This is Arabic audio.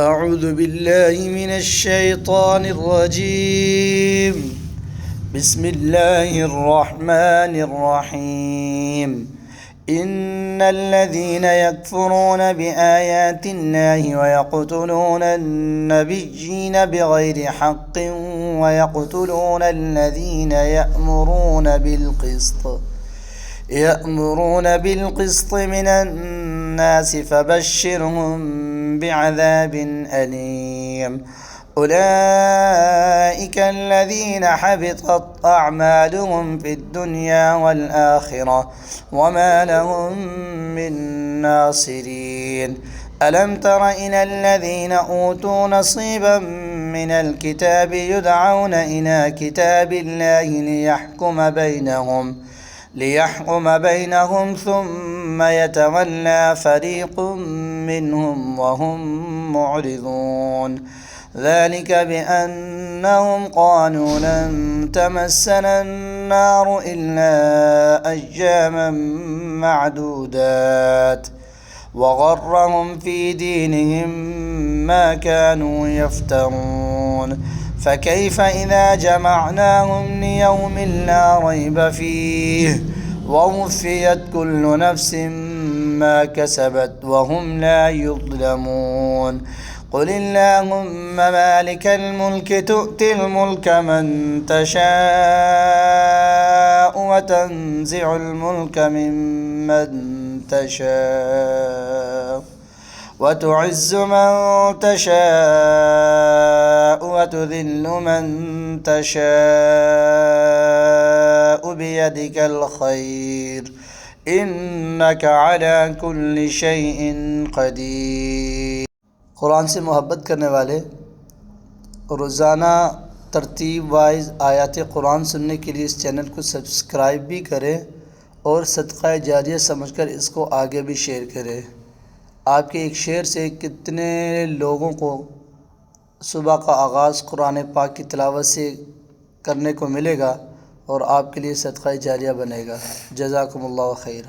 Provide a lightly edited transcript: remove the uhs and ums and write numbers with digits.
أعوذ بالله من الشيطان الرجيم. بسم الله الرحمن الرحيم. إن الذين يكفرون بآيات الله ويقتلون النبيين بغير حق ويقتلون الذين يأمرون بالقسط من الناس فبشرهم بعذاب أليم. أولئك الذين حبطت أعمالهم في الدنيا والآخرة وما لهم من ناصرين. ألم تر إلى الذين أوتوا نصيبا من الكتاب يدعون إلى كتاب الله ليحكم بينهم ثم يتولى فريق منهم وهم معرضون. ذلك بأنهم قالوا لن تمسنا النار إلا أياما معدودات وغرهم في دينهم ما كانوا يفترون. فكيف إذا جمعناهم ليوم لا ريب فيه ووفيت كل نفس ما كسبت وهم لا يظلمون. قل اللهم مالك الملك تؤتي الملك من تشاء وتنزع الملك ممن تشاء وتعز من تشاء وتذل من تشاء بيدك الخير إنك على كل شيء قدير। कुरान से मोहब्बत करने वाले रोज़ाना तरतीब वाइज आयत कुरान सुनने के लिए इस चैनल को सब्सक्राइब भी करें और सदक़ा जारिया समझकर इसको आगे भी शेयर करें। आपके एक शेयर से कितने लोगों को सुबह का आगाज़ कुरान पाक की तिलावत से करने को मिलेगा और आपके लिए सदक़ा जारिया बनेगा। जज़ाकुमुल्लाहु खैर।